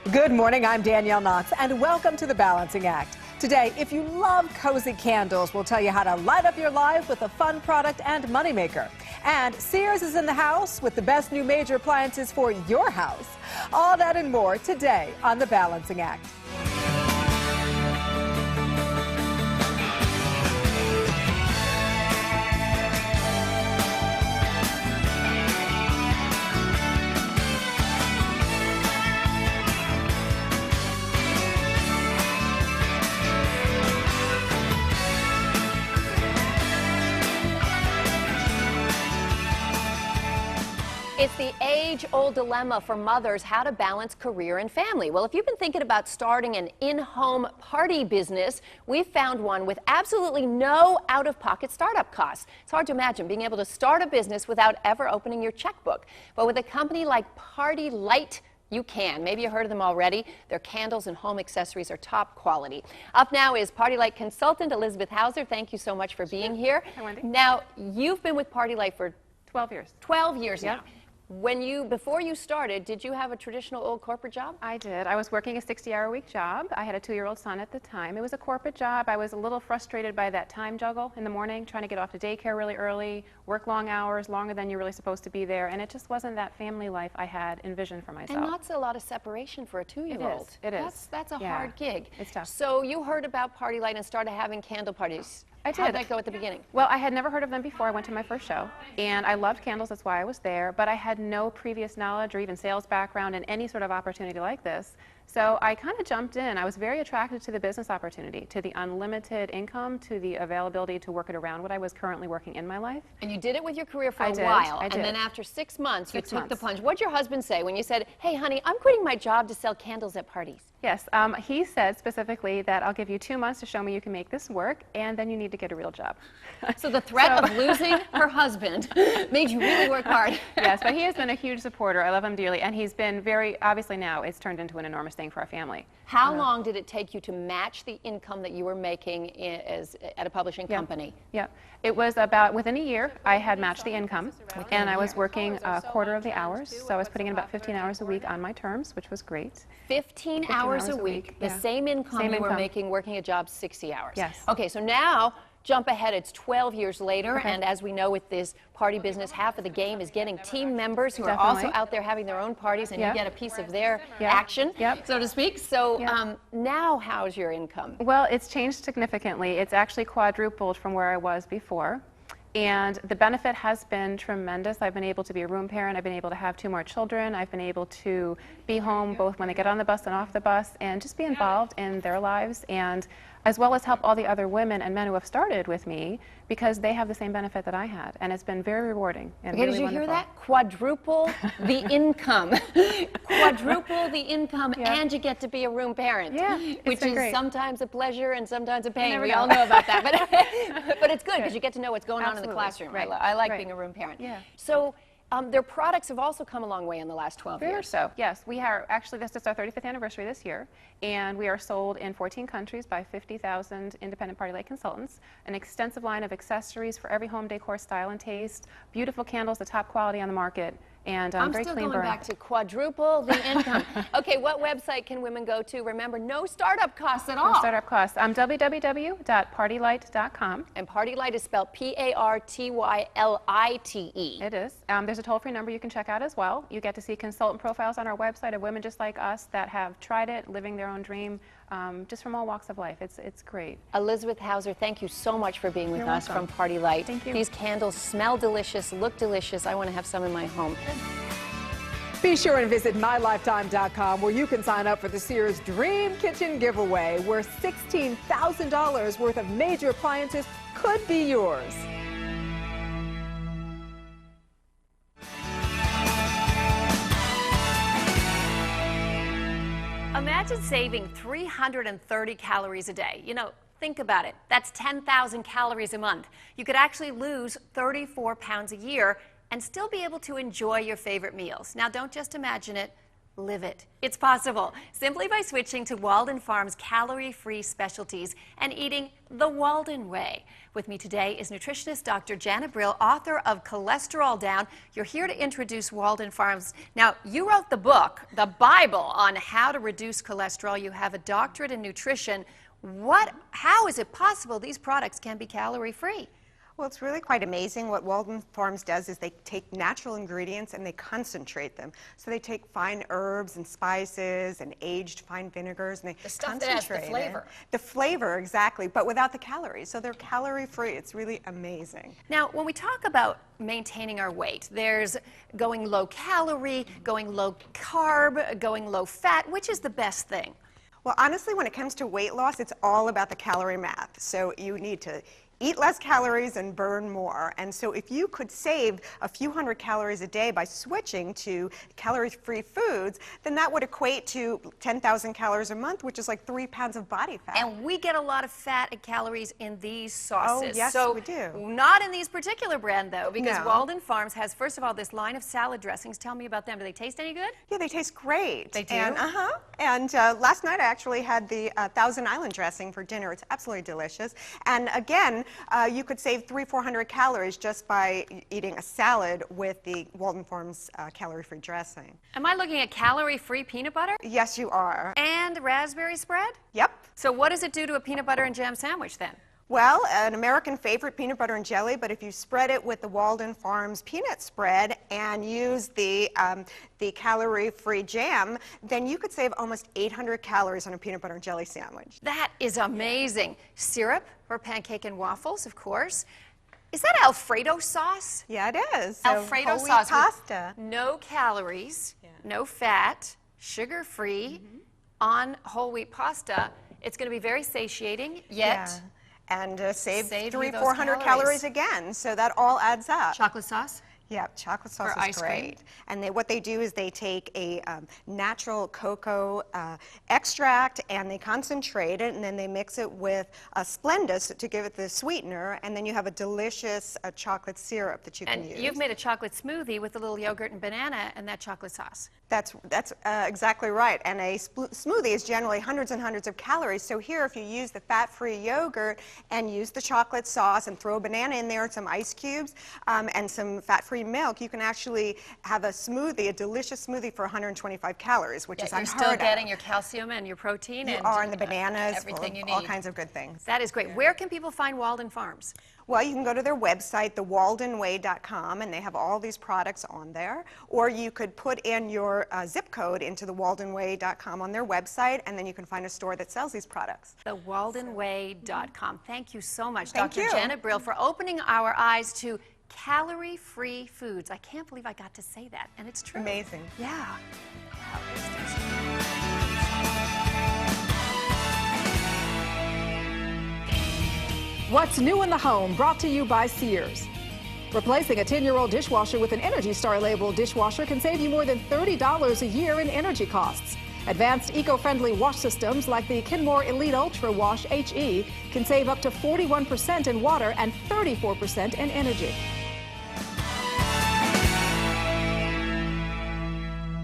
Good morning, I'm Danielle Knox, and welcome to The Balancing Act. Today, if you love cozy candles, we'll tell you how to light up your life with a fun product and moneymaker. And Sears is in the house with the best new major appliances for your house. All that and more today on The Balancing Act. It's the age-old dilemma for mothers, how to balance career and family. Well, if you've been thinking about starting an in-home party business, we've found one with absolutely no out-of-pocket startup costs. It's hard to imagine being able to start a business without ever opening your checkbook. But with a company like PartyLight, you can. Maybe you heard of them already. Their candles and home accessories are top quality. Up now is PartyLight consultant Elizabeth Hauser. Thank you so much for being here. Hi, Wendy. Now, you've been with PartyLight for 12 years. 12 years Yeah. now. Before you started, did you have a traditional old corporate job? I did. I was working a 60-hour-a-week job. I had a 2-year-old son at the time. It was a corporate job. I was a little frustrated by that time juggle in the morning, trying to get off to daycare really early, work long hours, longer than you're really supposed to be there, and it just wasn't that family life I had envisioned for myself. And that's a lot of separation for a 2-year-old. It is. That's a Yeah. hard gig. It's tough. So you heard about PartyLight and started having candle parties. I did. How'd that go at the beginning? Well, I had never heard of them before I went to my first show, and I loved candles, that's why I was there, but I had no previous knowledge or even sales background in any sort of opportunity like this. So I kind of jumped in. I was very attracted to the business opportunity, to the unlimited income, to the availability to work it around what I was currently working in my life. And you did it with your career for I a did. while. I did. And then after 6 months, you 6 took the months. plunge. What'd your husband say when you said, hey, honey, I'm quitting my job to sell candles at parties? Yes, he said specifically that I'll give you 2 months to show me you can make this work, and then you need to get a real job. So the threat of losing her husband made you really work hard. Yes, but he has been a huge supporter. I love him dearly, and he's been obviously now it's turned into an enormous thing for our family. How long did it take you to match the income that you were making at a publishing company? Yeah, it was about within a year I had matched the income, and I was working a quarter of the hours, so I was putting in about 15 hours a week on my terms, which was great. 15 hours a week, the yeah. same income Same you were income. making working a job 60 hours. Yes. Okay, so now jump ahead, it's 12 years later, and as we know with this party business, half of the game is getting team members who are also out there having their own parties, and you get a piece of their action, so to speak. So now how's your income? Well, it's changed significantly. It's actually quadrupled from where I was before. And the benefit has been tremendous. I've been able to be a room parent. I've been able to have 2 more children. I've been able to be home both when they get on the bus and off the bus and just be involved in their lives, and as well as help all the other women and men who have started with me because they have the same benefit that I had. And it's been very rewarding and really Did you wonderful. hear that? Quadruple the income. Quadruple the income, and you get to be a room parent. Yeah, which is great. Sometimes a pleasure and sometimes a pain. never We know. all know about that. But it's good because you get to know what's going on in the classroom. Right. I like Right. being a room parent. Yeah. So their products have also come a long way in the last 12 Very years. so. Yes, we are actually, this is our 35th anniversary this year, and we are sold in 14 countries by 50,000 independent PartyLight consultants. An extensive line of accessories for every home decor style and taste, beautiful candles, the top quality on the market, and I'm very still clean going burn. back to quadruple the income. Okay, what website can women go to? Remember, no startup costs at all. No startup costs. www.partylight.com. And PartyLight is spelled Partylite. It is. There's a toll-free number you can check out as well. You get to see consultant profiles on our website of women just like us that have tried it, living their own dream, just from all walks of life. It's great. Elizabeth Hauser, thank you so much for being with You're us welcome. from PartyLight. Thank you. These candles smell delicious, look delicious. I want to have some in my home. Be sure and visit mylifetime.com where you can sign up for the Sears Dream Kitchen Giveaway, where $16,000 worth of major appliances could be yours. Imagine saving 330 calories a day. You know, think about it. That's 10,000 calories a month. You could actually lose 34 pounds a year and still be able to enjoy your favorite meals. Now, don't just imagine it. live it. It's possible simply by switching to Walden Farms calorie-free specialties and eating the Walden way. With me today is nutritionist Dr. Jana Brill, author of Cholesterol Down. You're here to introduce Walden Farms. Now, you wrote the book, the Bible, on how to reduce cholesterol. You have a doctorate in nutrition. How is it possible these products can be calorie-free? Well, it's really quite amazing. What Walden Farms does is they take natural ingredients and they concentrate them. So they take fine herbs and spices and aged fine vinegars and they The stuff concentrate that has the flavor. The flavor, exactly, but without the calories. So they're calorie-free. It's really amazing. Now, when we talk about maintaining our weight, there's going low calorie, going low carb, going low fat. Which is the best thing? Well, honestly, when it comes to weight loss, it's all about the calorie math. So you need to eat less calories and burn more. And so if you could save a few hundred calories a day by switching to calorie-free foods, then that would equate to 10,000 calories a month, which is like 3 pounds of body fat. And we get a lot of fat and calories in these sauces. Oh, yes, so we do. Not in these particular brand, though, because No. Walden Farms has, first of all, this line of salad dressings. Tell me about them. Do they taste any good? Yeah, they taste great. They do? And last night I actually had the Thousand Island dressing for dinner. It's absolutely delicious. And again, you could save 300-400 calories just by eating a salad with the Walden Farms calorie-free dressing. Am I looking at calorie-free peanut butter? Yes, you are. And raspberry spread? Yep. So what does it do to a peanut butter and jam sandwich then? Well, an American favorite, peanut butter and jelly, but if you spread it with the Walden Farms peanut spread and use the calorie-free jam, then you could save almost 800 calories on a peanut butter and jelly sandwich. That is amazing. Syrup for pancake and waffles, of course. Is that Alfredo sauce? Yeah, it is. So Alfredo whole wheat sauce pasta. with no calories, no fat, sugar-free, on whole wheat pasta. It's going to be very satiating, yet And save Save you 300-400 those calories calories again, so that all adds up. chocolate sauce. Yeah, chocolate sauce Or is ice cream. great. And what they do is they take a natural cocoa extract and they concentrate it, and then they mix it with Splenda to give it the sweetener, and then you have a delicious chocolate syrup that you can use. And you've made a chocolate smoothie with a little yogurt and banana and that chocolate sauce. That's exactly right. And a smoothie is generally hundreds and hundreds of calories. So here, if you use the fat-free yogurt and use the chocolate sauce and throw a banana in there and some ice cubes and some fat-free milk, you can actually have a smoothie, a delicious smoothie for 125 calories, which is You're unheard still of. getting your calcium and your protein You and are, and the bananas, everything you need. all kinds of good things. That is great. Where can people find Walden Farms? Well, you can go to their website, thewaldenway.com, and they have all these products on there. Or you could put in your zip code into thewaldenway.com on their website, and then you can find a store that sells these products. Thewaldenway.com. Thank you so much, Thank Dr. you. Jana Brill, for opening our eyes to calorie-free foods. I can't believe I got to say that, and it's true. Amazing. Yeah. What's new in the home, brought to you by Sears. Replacing a 10-year-old dishwasher with an Energy Star labeled dishwasher can save you more than $30 a year in energy costs. Advanced eco-friendly wash systems like the Kenmore Elite Ultra Wash HE can save up to 41% in water and 34% in energy.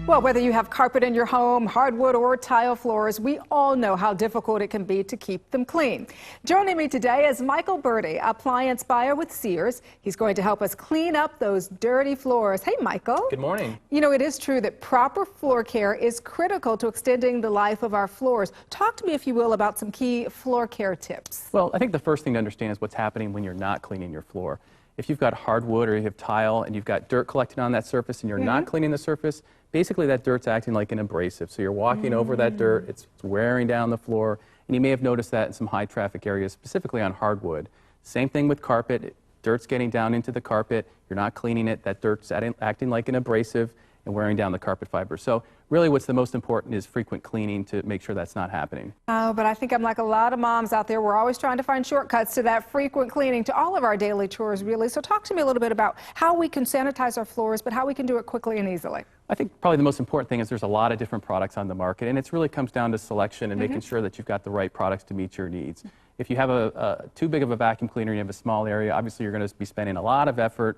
Well, whether you have carpet in your home, hardwood or tile floors, we all know how difficult it can be to keep them clean. Joining me today is Michael Burdi, appliance buyer with Sears. He's going to help us clean up those dirty floors. Hey, Michael. Good morning. You know, it is true that proper floor care is critical to extending the life of our floors. Talk to me, if you will, about some key floor care tips. Well, I think the first thing to understand is what's happening when you're not cleaning your floor. If you've got hardwood or you have tile and you've got dirt collected on that surface and you're not cleaning the surface, basically that dirt's acting like an abrasive. So you're walking over that dirt, it's wearing down the floor, and you may have noticed that in some high traffic areas, specifically on hardwood. Same thing with carpet. Dirt's getting down into the carpet, you're not cleaning it, that dirt's acting like an abrasive and wearing down the carpet fiber. So really what's the most important is frequent cleaning to make sure that's not happening. Oh, but I think I'm like a lot of moms out there. We're always trying to find shortcuts to that frequent cleaning, to all of our daily chores, really. So talk to me a little bit about how we can sanitize our floors, but how we can do it quickly and easily. I think probably the most important thing is there's a lot of different products on the market, and it really comes down to selection and making sure that you've got the right products to meet your needs. If you have too big of a vacuum cleaner and you have a small area, obviously you're going to be spending a lot of effort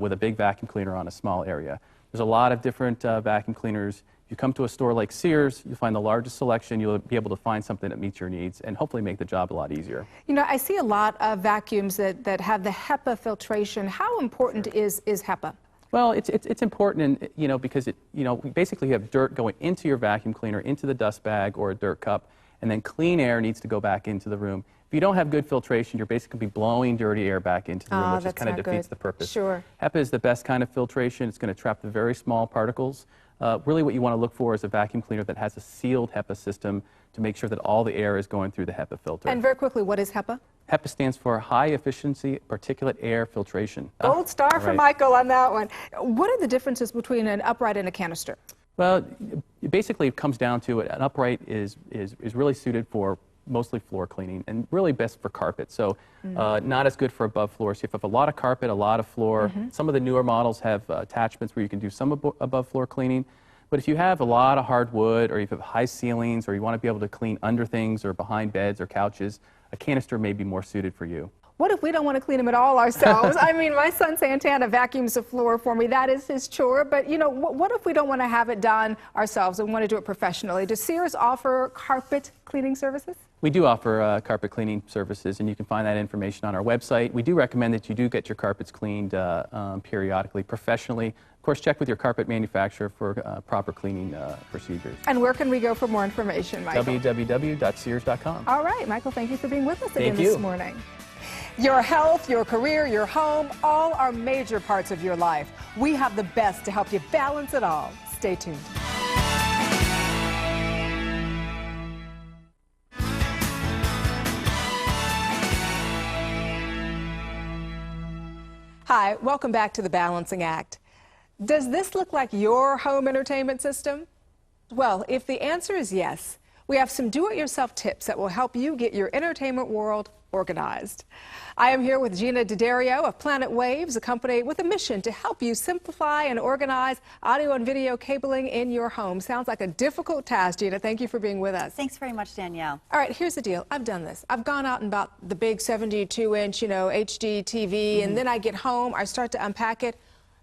with a big vacuum cleaner on a small area. There's a lot of different vacuum cleaners. If you come to a store like Sears, you'll find the largest selection. You'll be able to find something that meets your needs and hopefully make the job a lot easier. You know, I see a lot of vacuums that have the HEPA filtration. How important is HEPA? Well, it's important, because basically you have dirt going into your vacuum cleaner, into the dust bag or a dirt cup, and then clean air needs to go back into the room. If you don't have good filtration, you're basically going to be blowing dirty air back into the room, which kind of defeats the purpose. Sure. HEPA is the best kind of filtration. It's going to trap the very small particles. Really what you want to look for is a vacuum cleaner that has a sealed HEPA system to make sure that all the air is going through the HEPA filter. And very quickly, what is HEPA? HEPA stands for High Efficiency Particulate Air Filtration. Gold star for Michael on that one. What are the differences between an upright and a canister? Well, basically it comes down to it. An upright is really suited for mostly floor cleaning and really best for carpet. So not as good for above floor. So if you have a lot of carpet, a lot of floor, some of the newer models have attachments where you can do some above floor cleaning. But if you have a lot of hardwood or you have high ceilings or you want to be able to clean under things or behind beds or couches, a canister may be more suited for you. What if we don't want to clean them at all ourselves? I mean, my son Santana vacuums the floor for me. That is his chore. But, what if we don't want to have it done ourselves and want to do it professionally? Does Sears offer carpet cleaning services? We do offer carpet cleaning services, and you can find that information on our website. We do recommend that you do get your carpets cleaned periodically, professionally. Of course, check with your carpet manufacturer for proper cleaning procedures. And where can we go for more information, Michael? www.sears.com. All right, Michael, thank you for being with us again this morning. Your health, your career, your home, all are major parts of your life. We have the best to help you balance it all. Stay tuned. Hi, welcome back to The Balancing Act. Does this look like your home entertainment system? Well, if the answer is yes, we have some do-it-yourself tips that will help you get your entertainment world organized. I am here with Gina D'Addario of Planet Waves, a company with a mission to help you simplify and organize audio and video cabling in your home. Sounds like a difficult task, Gina. Thank you for being with us. Thanks very much, Danielle. All right, here's the deal. I've done this. I've gone out and bought the big 72-inch, HD TV, and then I get home, I start to unpack it.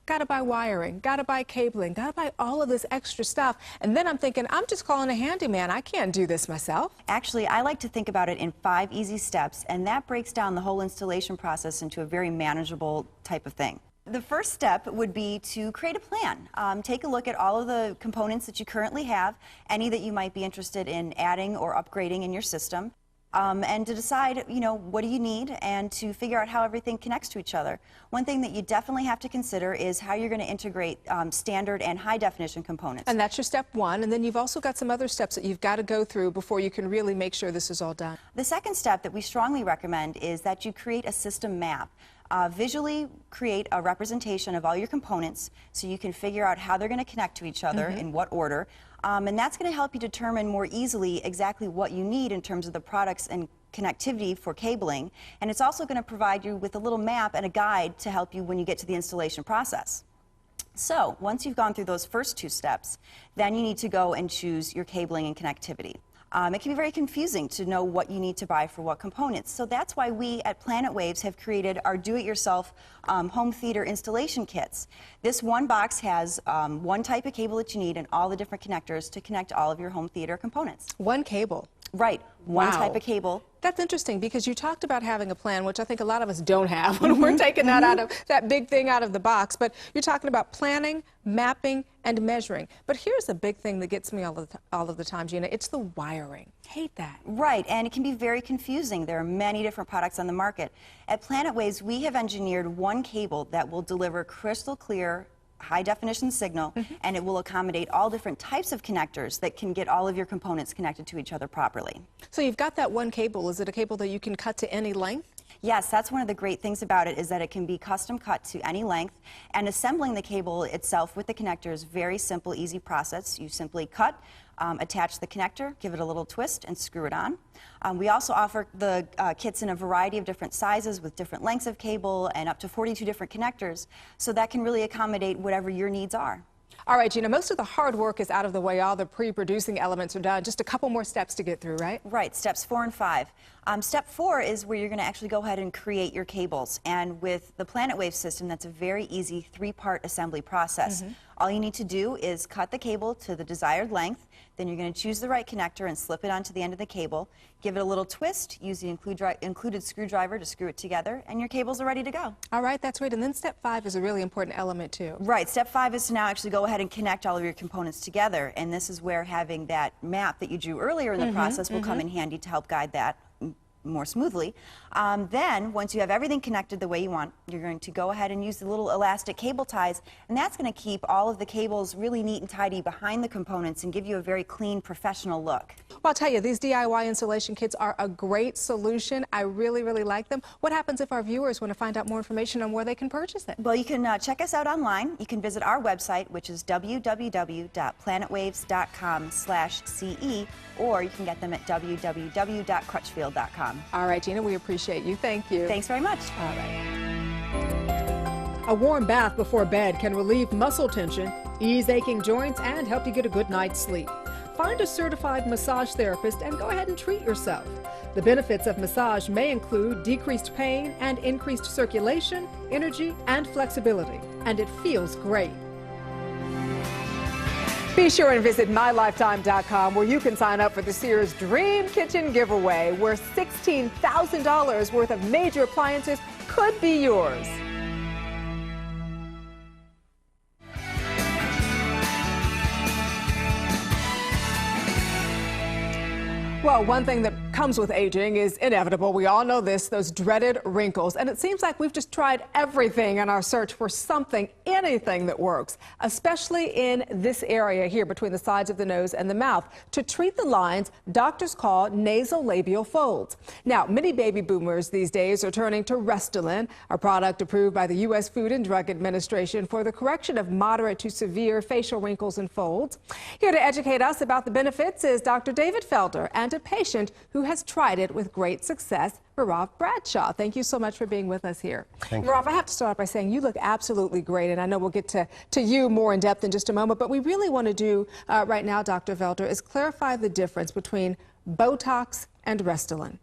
Gotta buy wiring, gotta buy cabling, gotta buy all of this extra stuff. And then I'm thinking, I'm just calling a handyman. I can't do this myself. Actually, I like to think about it in 5 easy steps, and that breaks down the whole installation process into a very manageable type of thing. The first step would be to create a plan. Take a look at all of the components that you currently have, any that you might be interested in adding or upgrading in your system. And to decide, what do you need, and to figure out how everything connects to each other. One thing that you definitely have to consider is how you're going to integrate standard and high definition components. And that's your step one, and then you've also got some other steps that you've got to go through before you can really make sure this is all done. The second step that we strongly recommend is that you create a system map. Visually create a representation of all your components so you can figure out how they're going to connect to each other, in what order. And that's going to help you determine more easily exactly what you need in terms of the products and connectivity for cabling. And it's also going to provide you with a little map and a guide to help you when you get to the installation process. So once you've gone through those first 2 steps, then you need to go and choose your cabling and connectivity. It can be very confusing to know what you need to buy for what components. So that's why we at Planet Waves have created our do-it-yourself home theater installation kits. This one box has one type of cable that you need and all the different connectors to connect all of your home theater components. One cable. Right, one Wow. type of cable. That's interesting because you talked about having a plan, which I think a lot of us don't have when we're taking that out of that big thing out of the box. But you're talking about planning, mapping, and measuring. But here's the big thing that gets me all of the time, Gina. It's the wiring. Hate that. Right, and it can be very confusing. There are many different products on the market. At Planet Waves, we have engineered one cable that will deliver crystal clear, high-definition signal, and it will accommodate all different types of connectors that can get all of your components connected to each other properly. So you've got that one cable. Is it a cable that you can cut to any length? Yes, that's one of the great things about it, is that it can be custom cut to any length, and assembling the cable itself with the connector is very simple, easy process. You simply cut, attach the connector, give it a little twist, and screw it on. We also offer the kits in a variety of different sizes with different lengths of cable and up to 42 different connectors, so that can really accommodate whatever your needs are. All right, Gina, most of the hard work is out of the way. All the pre-producing elements are done. Just a couple more steps to get through, right? Right, steps 4 and 5. Step 4 is where you're going to actually go ahead and create your cables. And with the Planet Wave system, that's a very easy 3-part assembly process. All you need to do is cut the cable to the desired length. Then you're going to choose the right connector and slip it onto the end of the cable. Give it a little twist, use the included screwdriver to screw it together, and your cables are ready to go. All right, that's great. And then step 5 is a really important element too. Right, step 5 is to now actually go ahead and connect all of your components together, and this is where having that map that you drew earlier in the process will come in handy to help guide that more smoothly. Then, once you have everything connected the way you want, you're going to go ahead and use the little elastic cable ties, and that's going to keep all of the cables really neat and tidy behind the components and give you a very clean, professional look. Well, I'll tell you, these DIY installation kits are a great solution. I really, really like them. What happens if our viewers want to find out more information on where they can purchase it? Well, you can check us out online. You can visit our website, which is www.planetwaves.com/CE, or you can get them at www.crutchfield.com. All right, Gina, we appreciate you. Thank you. Thanks very much. All right. A warm bath before bed can relieve muscle tension, ease aching joints, and help you get a good night's sleep. Find a certified massage therapist and go ahead and treat yourself. The benefits of massage may include decreased pain and increased circulation, energy, and flexibility, and it feels great. Be sure and visit mylifetime.com where you can sign up for the Sears Dream Kitchen Giveaway, where $16,000 worth of major appliances could be yours. Well, one thing that comes with aging is inevitable. We all know this, those dreaded wrinkles. And it seems like we've just tried everything in our search for something, anything that works, especially in this area here between the sides of the nose and the mouth. To treat the lines, doctors call nasolabial folds. Now, many baby boomers these days are turning to Restylane, a product approved by the U.S. Food and Drug Administration for the correction of moderate to severe facial wrinkles and folds. Here to educate us about the benefits is Dr. David Felder, and a patient who has tried it with great success, Marav Bradshaw. Thank you so much for being with us here. Marav, I have to start off by saying you look absolutely great, and I know we'll get to you more in depth in just a moment, but we really want to do right now, Dr. Felder, is clarify the difference between Botox and Restylane.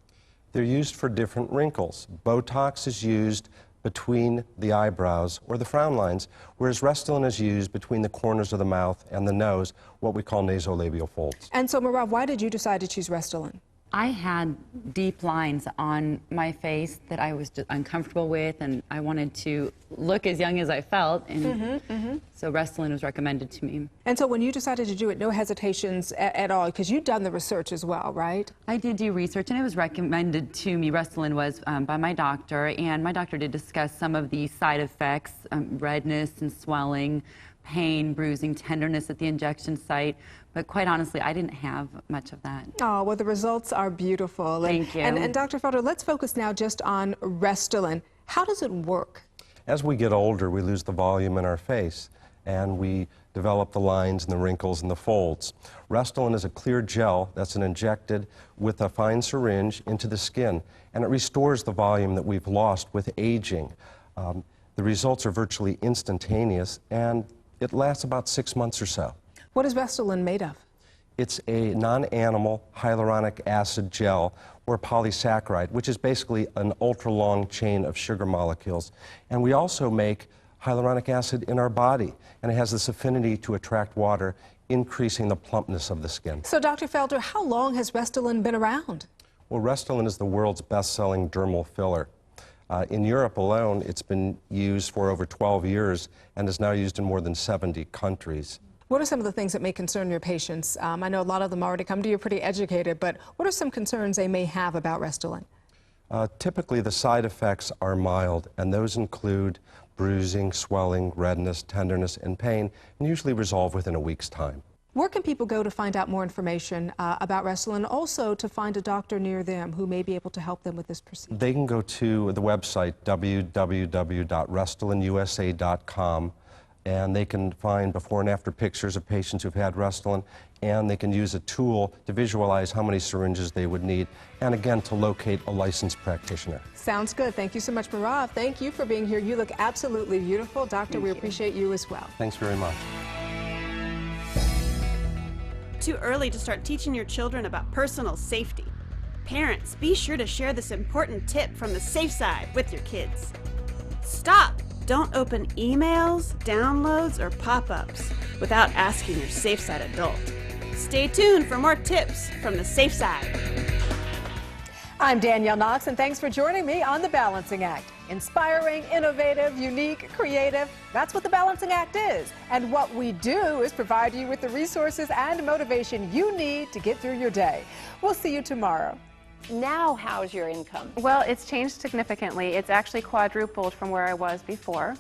They're used for different wrinkles. Botox is used between the eyebrows or the frown lines, whereas Restylane is used between the corners of the mouth and the nose, what we call nasolabial folds. And so, Marav, why did you decide to choose Restylane? I had deep lines on my face that I was just uncomfortable with, and I wanted to look as young as I felt, and so Restylane was recommended to me. And so when you decided to do it, no hesitations at all, because you've done the research as well, right? I did do research, and it was recommended to me. Restylane was by my doctor, and my doctor did discuss some of the side effects, redness and swelling, pain, bruising, tenderness at the injection site. But quite honestly, I didn't have much of that. Oh, well, the results are beautiful. Thank you. And Dr. Felder, let's focus now just on Restylane. How does it work? As we get older, we lose the volume in our face, and we develop the lines and the wrinkles and the folds. Restylane is a clear gel that's injected with a fine syringe into the skin, and it restores the volume that we've lost with aging. The results are virtually instantaneous, and it lasts about 6 months or so. What is Restylane made of? It's a non-animal hyaluronic acid gel or polysaccharide, which is basically an ultra-long chain of sugar molecules. And we also make hyaluronic acid in our body, and it has this affinity to attract water, increasing the plumpness of the skin. So, Dr. Felder, how long has Restylane been around? Well, Restylane is the world's best-selling dermal filler. In Europe alone, it's been used for over 12 years and is now used in more than 70 countries. What are some of the things that may concern your patients? I know a lot of them already come to you pretty educated, but what are some concerns they may have about Restylane? Typically, the side effects are mild, and those include bruising, swelling, redness, tenderness, and pain, and usually resolve within a week's time. Where can people go to find out more information about Restylane, also to find a doctor near them who may be able to help them with this procedure? They can go to the website www.restylaneusa.com, and they can find before and after pictures of patients who've had Restylane, and they can use a tool to visualize how many syringes they would need, and again, to locate a licensed practitioner. Sounds good. Thank you so much, Marav. Thank you for being here. You look absolutely beautiful. Doctor, we appreciate you as well. Thanks very much. Too early to start teaching your children about personal safety. Parents, be sure to share this important tip from the safe side with your kids. Stop! Don't open emails, downloads, or pop-ups without asking your Safe Side adult. Stay tuned for more tips from the Safe Side. I'm Danielle Knox, and thanks for joining me on The Balancing Act. Inspiring, innovative, unique, creative. That's what The Balancing Act is. And what we do is provide you with the resources and motivation you need to get through your day. We'll see you tomorrow. Now, how's your income? Well, it's changed significantly. It's actually quadrupled from where I was before.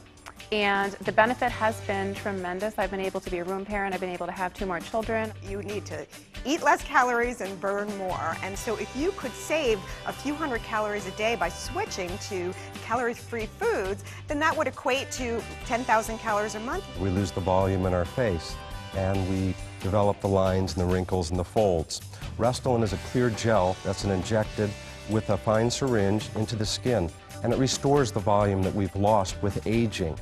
And the benefit has been tremendous. I've been able to be a room parent. I've been able to have 2 more children. You need to eat less calories and burn more. And so if you could save a few hundred calories a day by switching to calorie-free foods, then that would equate to 10,000 calories a month. We lose the volume in our face, and we develop the lines and the wrinkles and the folds. Restylane is a clear gel that's injected with a fine syringe into the skin, and it restores the volume that we've lost with aging.